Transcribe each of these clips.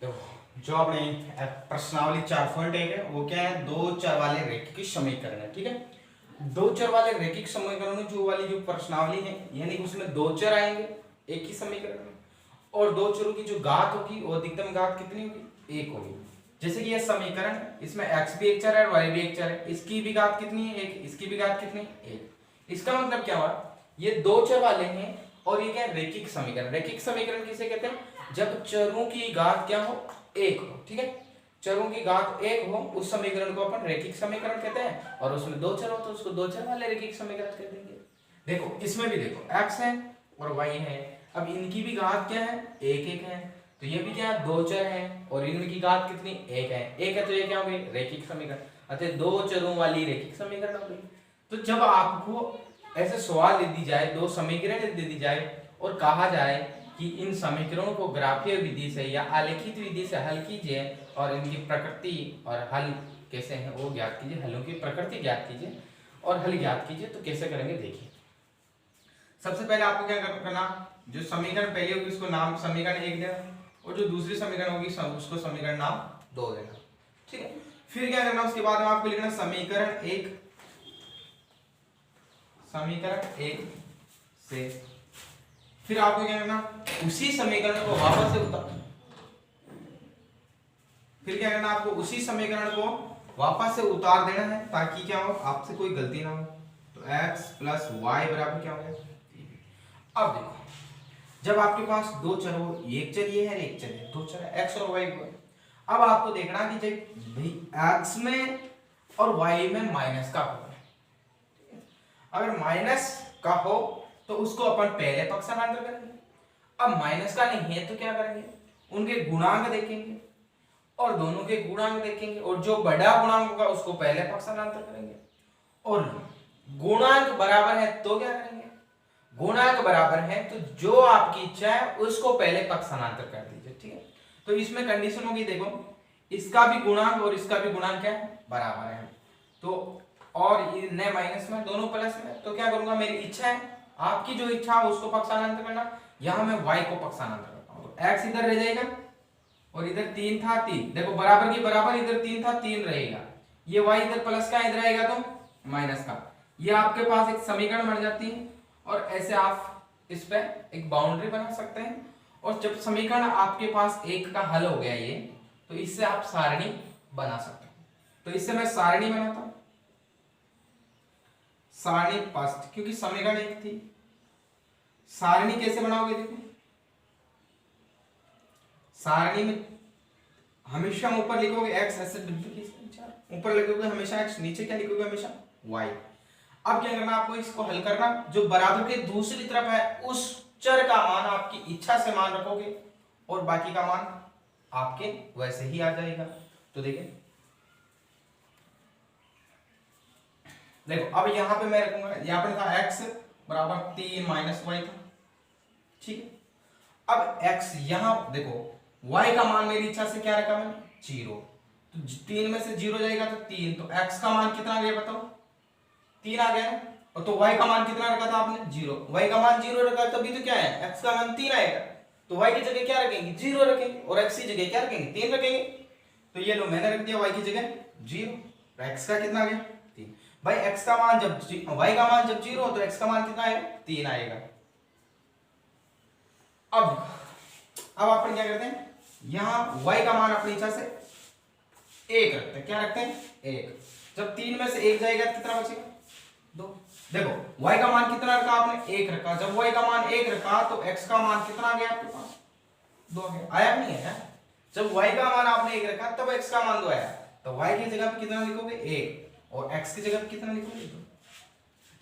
तो जो अपने प्रश्नावली 4.1 है वो क्या है, दो चर वाले रैखिक समीकरण है। ठीक है, दो चर वाले रैखिक समीकरण जो वाली जो प्रश्नावली है, यानी कि उसमें दो चर आएंगे एक ही समीकरण में, और दो चरों की जो घात होगी वो अधिकतम घात कितनी होगी, एक होगी। जैसे कि यह समीकरण है, इसमें x भी एक चर है और y भी एक चर है, इसकी भी घात कितनी है, एक, इसकी भी घात कितनी है, एक। इसका मतलब क्या हुआ, ये दो चर वाले हैं और ये क्या है, रैखिक समीकरण। रैखिक समीकरण किसे कहते हैं, जब चरों की घात क्या हो, एक हो। ठीक है, चरों की घात एक हो उस समीकरण को अपन रैखिक समीकरण कहते हैं, और उसमें दो चर हो तो उसको दो चर वाले रैखिक समीकरण कह देंगे। देखो इसमें भी देखो x है और y है, अब इनकी भी घात क्या है, एक एक है, तो ये भी क्या है, दो चर है और इनकी घात कितनी, एक है तो ये क्या हो गई, रैखिक समीकरण, अतः दो चरों वाली रैखिक समीकरण हो गई। तो जब आपको ऐसे सवाल दे दी जाए, दो समीकरण दे दी जाए और कहा जाए कि इन समीकरणों को ग्राफीय विधि से या आलेखित विधि से हल कीजिए और इनकी प्रकृति और हल कैसे है वो ज्ञात कीजिए, हलों की प्रकृति ज्ञात कीजिए और हल ज्ञात कीजिए, तो कैसे करेंगे देखिए। सबसे पहले आपको क्या करना, जो समीकरण पहले होगी उसको नाम समीकरण एक देना, और जो दूसरी समीकरण होगी उसको समीकरण नाम दो देना। ठीक है, फिर क्या करना, उसके बाद में आपको लिखना समीकरण एक, समीकरण एक से फिर आपको क्या करना, उसी समीकरण को वापस से उतार, फिर क्या करना, आपको उसी समीकरण को वापस से उतार देना है ताकि क्या हो, आपसे कोई गलती ना हो। तो x प्लस वाई बराबर क्या हो गया। अब देखो, जब आपके पास दो चर हो, एक चर ये है एक चर है, दो चर है x और y को, अब आपको देखना कि जब भाई x में और y में माइनस का हो, अगर माइनस का हो तो उसको अपन पहले पक्षांतर करेंगे, अब माइनस का नहीं है तो क्या करेंगे, उनके गुणांक देखेंगे और दोनों के गुणांक देखेंगे, और जो बड़ा गुणांक होगा उसको पहले पक्षांतर करेंगे, और गुणांक बराबर है तो क्या करेंगे, गुणांक बराबर है तो जो आपकी इच्छा है उसको पहले पक्षांतर कर दीजिए। ठीक है, तो इसमें कंडीशन होगी, देखो इसका भी गुणांक और इसका भी गुणांक क्या है, बराबर है, तो और न माइनस में दोनों प्लस में, तो क्या करूंगा, मेरी इच्छा है, आपकी जो इच्छा है उसको पक्षांतर करना, यहां मैं y को पक्षांतर करता हूं, तो x इधर रह जाएगा और इधर तीन था तीन, देखो बराबर की बराबर, इधर तीन था तीन रहेगा, ये y इधर प्लस का इधर आएगा तो माइनस का, ये आपके पास एक समीकरण बन जाती है, और ऐसे आप इस पे एक बाउंड्री बना सकते हैं, और जब समीकरण आपके पास एक का हल हो गया ये, तो इससे आप सारणी बना सकते हैं। तो इससे मैं सारणी बनाता हूं, सारणी फर्स्ट, क्योंकि समीकरण एक थी, सारणी कैसे बनाओगे, देखो सारणी में हमेशा ऊपर लिखोगे x, ऐसे ऊपर लिखोगे हमेशा x, नीचे क्या लिखोगे, हमेशा y। अब क्या करना, आपको इसको हल करना, जो बराबर के दूसरी तरफ है उस चर का मान आपकी इच्छा से मान रखोगे और बाकी का मान आपके वैसे ही आ जाएगा। तो देखिए, देखो अब यहां पे मैं रखूंगा, यहां पर था x बराबर 3 माइनस वाई था। ठीक है, अब x यहां देखो y का मान मेरी इच्छा से क्या रखा मैंने, 0, तो 3 में से 0 जाएगा तो 3, तो x का मान कितना आ गया बताओ, 3 आ गया, और तो y का मान कितना रखा था आपने, 0, y का मान 0 रखा तभी तो क्या है, x का मान 3 आएगा, तो y की जगह क्या रखेंगे, 0 रखेंगे, और x की जगह क्या रखेंगे, 3 रखेंगे, तो ये लो मैंने रख दिया y की जगह 0, x का कितना आ गया, 3। भाई x का मान जब y का मान जब 0 हो तो x का मान कितना आएगा, 3 आएगा। अब अपन क्या करते हैं, यहां y का मान अपनी इच्छा से 1 रखते हैं, क्या रखते हैं, 1, जब 3 में से 1 जाएगा तो कितना बचेगा, 2। देखो y का मान कितना रखा आपने, 1 रखा, जब y का मान 1 रखा तो x का मान कितना आ गया आपके पास, 2 आ गया, आया नहीं है, जब y का मान आपने 1 रखा तब x का मान 2 आया, तो y की जगह पे कितना लिखोगे, 1, और x की जगह पे कितना लिखोगे, 2।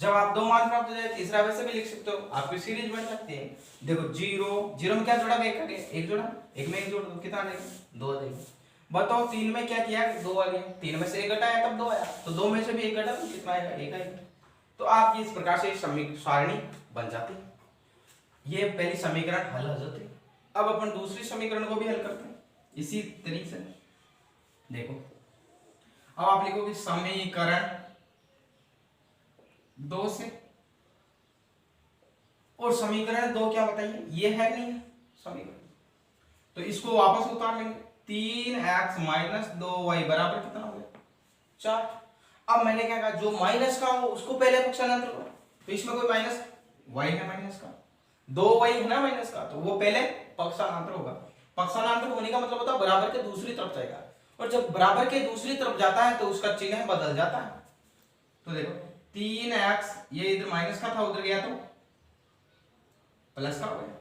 जब आप 2 मान प्राप्त हो जाए तीसरा वैसे भी लिख सकते हो, आपकी सीरीज बन सकती है। देखो 0 में क्या जोड़ा, 1 जोड़ा, 1 में 1 जोड़ दो, कितना आ जाएगा, 2 आ जाएगा। बताओ 3 में क्या किया, 2 आ गया, 3 में से 1 घटाया तब 2 आया, तो 2 में से भी 1 घटा तो कितना आएगा, 1 आएगा। तो आपकी इस प्रकार से सारणी बन जाती है। ये पहली समीकरण हल हो जाती है। अब अपन दूसरी समीकरण को भी हल करते हैं इसी तरीके से। देखो अब आप लिखोगे समीकरण 2 से, और समीकरण 2 क्या बताइए, ये है नहीं है समीकरण, तो इसको वापस उतार लेंगे, 3x माइनस 2y बराबर कितना हो गया 4। अब मैंने क्या कहा, जो माइनस का हो उसको पहले पक्षांतर करो, तो इसमें कोई माइनस y है माइनस का, 2y है ना माइनस का, तो वो पहले पक्षांतर होगा। पक्षांतर होने का मतलब होता है बराबर के दूसरी तरफ जाएगा, और जब बराबर के दूसरी तरफ जाता है तो उसका चिन्ह बदल जाता है। तो देखो 3x, ये इधर माइनस का था उधर गया तो प्लस का हो गया।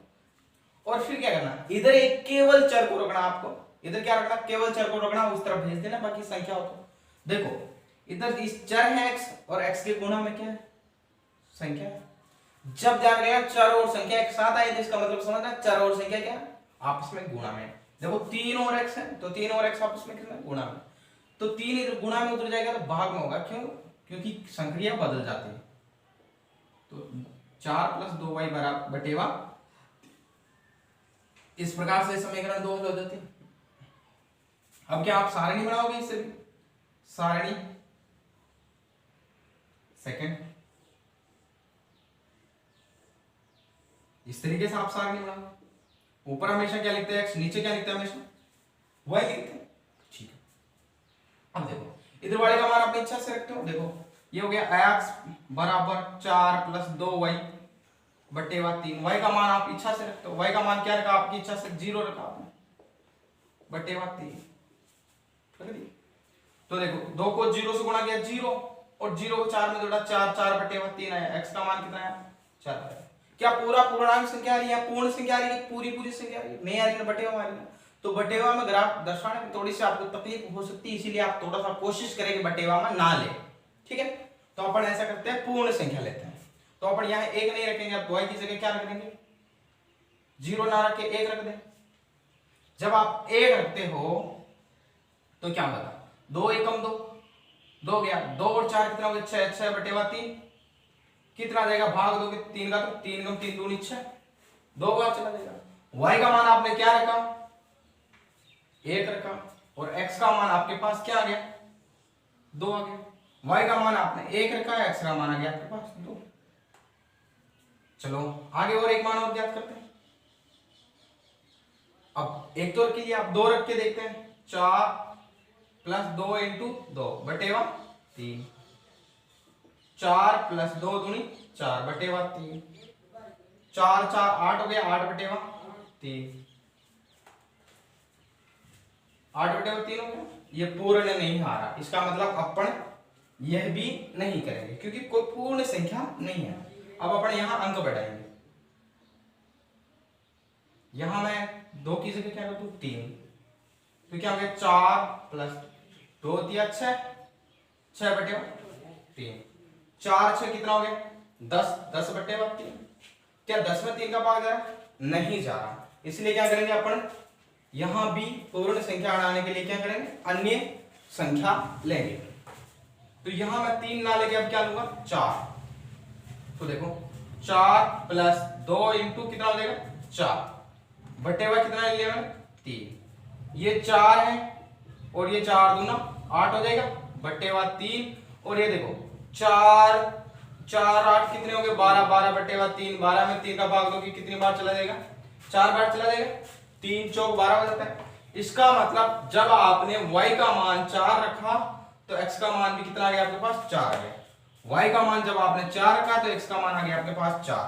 और फिर क्या करना, इधर एक केवल चर को रखना, आपको इधर क्या रखना, केवल चर को रखना, उस तरफ भेज देना, बाकी संख्या हो तो देखो इधर इस चर है x, और x के गुणा में क्या है संख्या। जब जाएगा चर और संख्या एक साथ आए तो इसका मतलब समझना चर और संख्या क्या आपस में गुणा में। देखो 3 और x है, तो 3 और x आपस में कितना गुणा में, तो 3 इधर गुणा में उतर जाएगा तो भाग में होगा, क्यों, क्योंकि संख्या बदल जाती है। तो 4 + 2y बराबर बटेवा, इस प्रकार से समीकरण 2 हो जाती है। अब क्या आप सारणी बनाओगे, इससे भी सारणी सेकंड, इस तरीके से आप सारणी बनाओगे। ऊपर हमेशा क्या लिखते हैं x, नीचे क्या लिखते हैं हमेशा y लिखते हैं, ठीक है। अब देखो इधर वाले का मान अपनी इच्छा से रखते हो, देखो ये हो गया x बराबर 4 + 2y बटेवा 3, y का मान आप इच्छा से रखते हो, y का मान क्या रखा आपकी इच्छा से 0 रखा आपने बटेवा 3। तो देखो 2 को 0 से गुणा किया 0, और 0 को 4 में जोड़ा 4, 4 बटेवा 3 आया, x का मान कितना आया 4 आया। क्या पूरा पूर्णांक संख्या आ रही है, पूर्ण संख्या आ रही है, पूरी पूरी संख्या आ रही है, नहीं आ रही है बटेवा आ रही है। तो बटेवा में ग्राफ दर्शाने में थोड़ी सी आपको तकलीफ हो सकती है, इसीलिए आप थोड़ा सा कोशिश करें कि बटेवा में ना ले, ठीक है। तो अपन ऐसा करते हैं, पूर्ण संख्या लेते हैं। तो अपन यहाँ 1 नहीं रखेंगे, आप y की जगह क्या रख देंगे, 0 ना रख के 1 रख दें। जब आप 1 रखते हो तो क्या होगा, 2 एकम 2, 2 गया, 2 और 4 कितना हो गया 6, 6 बटेवा 3 कितना आ जाएगा, भाग दोगे 3 का तो 3 × 3 = 6, 2 बार चला जाएगा। y का मान आपने क्या रखा 1 रखा, और x का मान आपके पास क्या आ गया 2 आ गया। y का मान आपने 1 रखा है, x का मान आ गया आपके पास 2। चलो आगे और एक मान और ज्ञात करते हैं। अब एक तो के लिए आप 2 रख के देखते हैं, 4 + 2 × 2 बटेवा 3, 4 + 2 × 4 बटेवा 3, 4 4 8 हो गया, 8 बटेवा 3, 8 बटेवा 3 हो गया। ये पूर्ण नहीं आ रहा, इसका मतलब अपन यह भी नहीं करेंगे क्योंकि कोई पूर्ण संख्या नहीं है। अब अपन यहां अंक बढ़ाएंगे, यहां मैं 2 की जगह क्या कर दूं 3, तो क्या हो गया 4 + 2 दिया 6, 6 बटेवा 3, 4 6 कितना हो गया 10, 10 बटेवा 3। क्या 10 में 3 का भाग जा रहा है, नहीं जा रहा, इसलिए क्या करेंगे अपन यहां भी पूर्ण संख्या बढ़ाने के लिए क्या करेंगे अन्य संख्या लेंगे। तो यहां मैं 3 ना लेके अब क्या लूंगा 4, तो देखो 4 + 2 × कितना हो जाएगा 4 बटेवा कितना ले लिया मैंने 3, ये 4 है और ये 4 दूना 8 हो जाएगा बटेवा 3, और ये देखो 4 4 8 कितने हो गए 12, 12 बटेवा 3, 12 में 3 का भाग दो कि कितनी बार चला जाएगा 4 बार चला जाएगा, 3 चौक 12 हो जाता है। इसका मतलब जब आपने y का मान 4 रखा तो x का मान भी कितना आ गया आपके पास 4 आ गया। y का मान जब आपने 4 रखा तो x का मान आ गया आपके पास 4।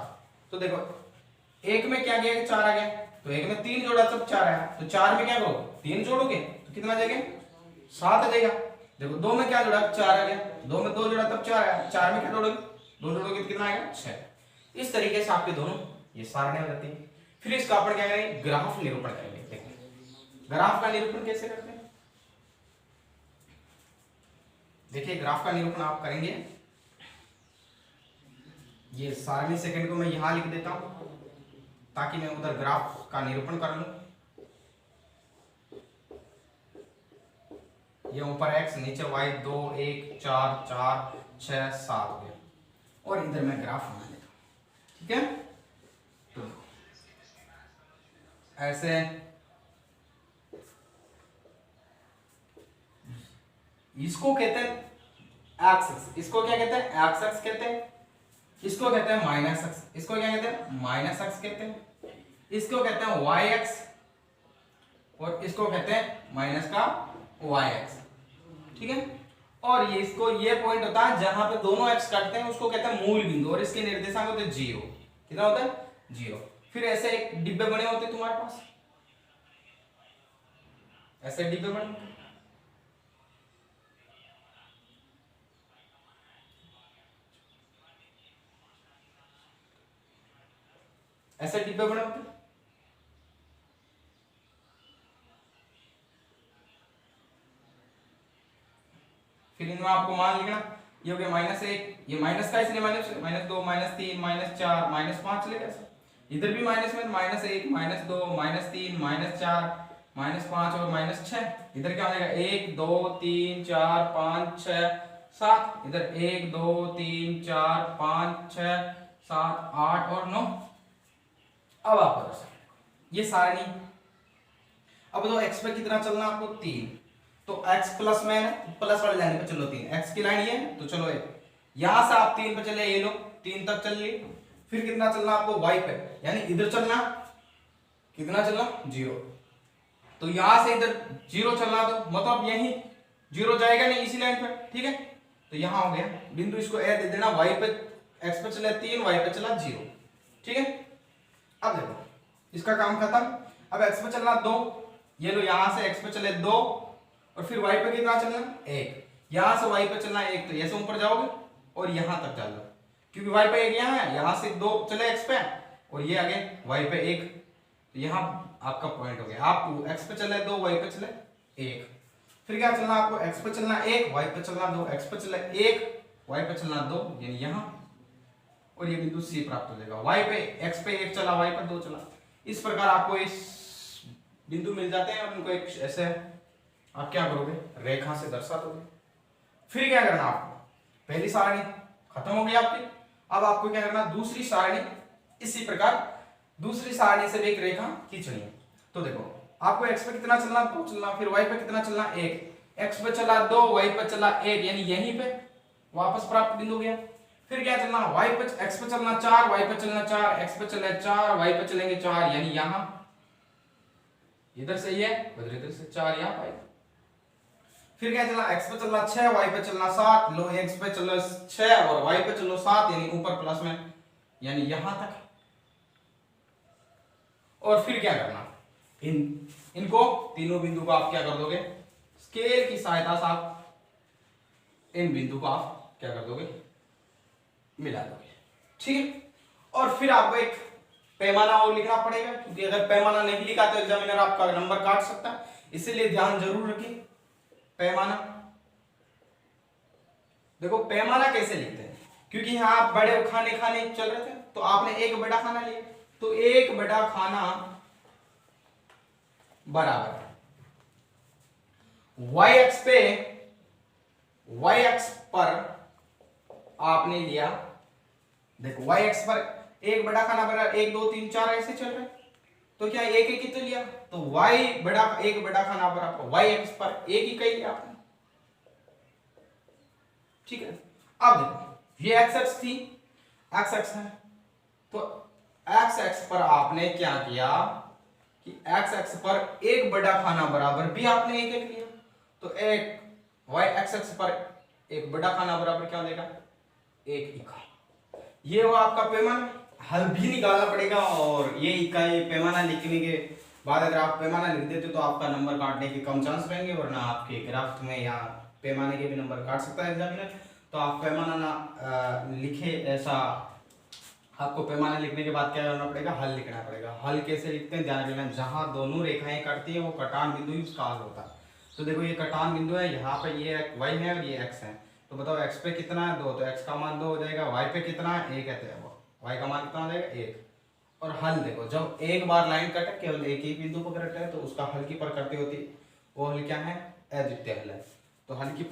तो देखो एक में क्या गया 4 आ गया, तो एक में 3 जोड़ा तब 4 आया, तो 4 में क्या करोगे 3 जोड़ोगे तो कितना आ जाएगा 7 आ जाएगा। देखो 2 में क्या जोड़ा 4 आ गया, 2 में 2 जोड़ा तब 4 आया, 4 में क्या जोड़ोगे 2 जोड़ोगे तो कितना आएगा 6। इस तरीके से आपके दोनों ये सारणी हो जाती है। फिर इसका अपन क्या करेंगे ग्राफ निरूपण करेंगे। ग्राफ का निरूपण कैसे करते हैं, देखिए ग्राफ का निरूपण आप करेंगे, ये सारणी सेकंड को मैं यहां लिख देता हूं ताकि मैं उधर ग्राफ का निरूपण कर लूं। ये ऊपर x नीचे y 2 1 4 4 6 7 हो गया, और इधर मैं ग्राफ बना लेता हूं, ठीक है। तो ऐसे इसको कहते हैं एक्स, इसको क्या कहते हैं एक्स कहते हैं, इसको कहते हैं माइनस एक्स, इसको क्या कहते हैं माइनस एक्स कहते हैं, इसको कहते हैं वाई एक्स, और इसको कहते हैं माइनस का वाई एक्स, ठीक है। और ये इसको ये पॉइंट होता है जहां पे दोनों एक्स काटते हैं उसको कहते हैं मूल बिंदु, और इसके निर्देशांक होते हैं 0। कितना होता है? 0। फिर ऐसे एक डिब्बे बने होते तुम्हारे पास, ऐसे डिब्बे बने होते, ऐसे डिब्बे बने होते। फिर इनमें आपको मान लिखना, ये हो गया -1, ये माइनस का इसलिए -2 -3 -4 -5 चलेगा ऐसे। इधर भी माइनस में -1 -2 -3 -4 -5 और -6। इधर क्या हो जाएगा 1 2 3 4 5 6 7, इधर 1 2 3 4 5 6 7 8 और 9। अब आप ये सारणी, अब तो x पे कितना चलना आपको 3, तो x प्लस में है, प्लस वाली लाइन पे चलो 3, x की लाइन ये है तो चलो यहां से आप 3 पे चले, ये लो 3 तक चल लिए। फिर कितना चलना आपको y पे, यानी इधर चलना, कितना चलना 0, तो यहां से इधर 0 चलना, तो मतलब यही 0 जाएगा नहीं इसी लाइन पे, ठीक है। तो यहां हो गया बिंदु, इसको ए दे देना, y पे x पे चला 3, y पे चला 0, ठीक है। अब देखो इसका काम खत्म। अब x पे चलना 2, ये लो यहां से x पे चले 2, और फिर y पे कितना चलना 1, यहां से y पे चलना 1, तो ऐसे ऊपर जाओगे और यहां तक चल लो, क्योंकि y पे 1 यहां है, यहां से 2 चले x पे और ये आगे y पे 1, तो यहां आपका पॉइंट हो गया। आप x पे चले 2, y पे चले 1, फिर क्या चलना आपको, x पे चलना 1, y पे चलना 2, x पे चले 1, y पे चलना 2, यानी यहां, और ये बिंदु C प्राप्त हो जाएगा। y पे x पे 1 चला, y पे 2 चला, इस प्रकार आपको इस बिंदु मिल जाते हैं, और उनको एक ऐसे आप क्या करोगे, रेखा से दर्शा दोगे। फिर क्या करना आपको, पहली सारणी खत्म हो गई आपकी। अब आपको क्या करना, दूसरी सारणी, इसी प्रकार दूसरी सारणी से भी एक रेखा खींचनी है। तो देखो आपको x पे कितना चलना 2 चलना, फिर y पे कितना चलना 1, x पे चला 2, y पे चला 1, यानी यहीं पे वापस प्राप्त बिंदु गया। फिर क्या चलना, y पे x पे चलना 4, y पे चलना 4, x पे चले 4, y पे चलेंगे 4, यानी यहां इधर से ये उधर इधर से 4 यहां पाएगा। फिर क्या चलना, x पे चलना 6, y पे चलना 7, लो x पे चलो 6 और y पे चलो 7, यानी ऊपर प्लस में, यानी यहां तक। और फिर क्या करना, इनको तीनों बिंदु को आप क्या कर दोगे, स्केल की सहायता से आप इन बिंदु को आप क्या कर दोगे, मिला दोगे, ठीक है। और फिर आपको एक पैमाना और लिखना पड़ेगा, क्योंकि अगर पैमाना नहीं लिखा तो एग्जामिनर आपका नंबर काट सकता है, इसीलिए ध्यान जरूर रखिए। पैमाना, देखो पैमाना कैसे लिखते हैं, क्योंकि यहाँ आप बड़े खाने चल रहे थे, तो आपने एक बड़ा खाना लिया, तो एक बड़ा खाना बराबर y एक्स पर आपने लिया, देखो y एक्स पर एक बड़ा खाना बराबर 1 2 3 4 ऐसे चल रहे, तो क्या एक ही तो लिया, तो y बड़ा एक बड़ा खाना बराबर y एक्स पर एक ही कहीं लिया आपने, ठीक है। अब देखो ये x एक्स थी, x एक्स है, तो x एक्स पर आपने क्या किया कि x एक्स पर एक बड़ा खाना बराबर भी आपने एक एक लिया, तो एक y एक्स पर एक बड़ा खाना बराबर क्या देगा, एक इकाई। ये वो आपका पैमाना, हल भी निकालना पड़ेगा, और ये इकाई पैमाना लिखने के बाद अगर आप पैमाना लिख देते तो आपका नंबर काटने के कम चांस रहेंगे, वरना आपके ग्राफ में या पैमाने के भी नंबर काट सकता है एग्जामिनर। तो आप पैमाना ना लिखे, ऐसा आपको पैमाना लिखने के बाद क्या करना पड़ेगा, हल लिखना पड़ेगा। हल कैसे लिखते हैं ध्यान रखना, जहां दोनों रेखाएं कटती हैं वो कटान बिंदु ही उसका हल होता है। तो देखो ये कटान बिंदु है, यहाँ पे ये y है और ये x है, तो बताओ x पे कितना है 2, तो x का मान 2 हो जाएगा, y पे कितना है 1 है, तो y का मान कितना हो जाएगा 1। और हल देखो, जब एक बार लाइन कटे केवल एक ही बिंदु पर कटे है, तो उसका हल की प्रकृति होती है, वो हल क्या है, अद्वितीय हल है। तो हल की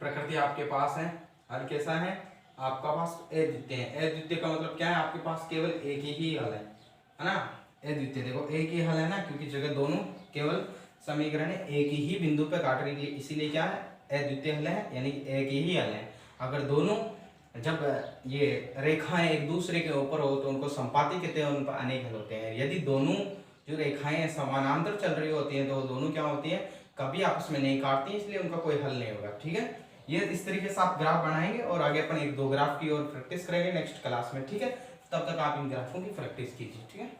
प्रकृति आपके पास है, हल कैसा है आपका पास, अद्वितीय है। अद्वितीय का मतलब क्या है, आपके पास केवल एक ही हल है ना, अद्वितीय। देखो एक ही हल है ना, क्योंकि जगह दोनों केवल समीकरण एक ही बिंदु पे काट रही है, इसीलिए क्या है, अद्वितीय हल है, यानी एक ही हल है। अगर दोनों जब ये रेखाएं एक दूसरे के ऊपर हो तो उनको संपाती कहते हैं, उन पर अनेक हल होते हैं। यदि दोनों जो रेखाएं समानांतर चल रही होती हैं तो दोनों क्या होती हैं, कभी आपस में नहीं काटती, इसलिए उनका कोई हल नहीं होगा। ठीक है, ये इस तरीके से आप ग्राफ बनाएंगे और आगे अपन 1-2 ग्राफ की और प्रैक्टिस करेंगे नेक्स्ट क्लास में। ठीक है, तब तक आप इन ग्राफों की प्रैक्टिस कीजिए। ठीक है।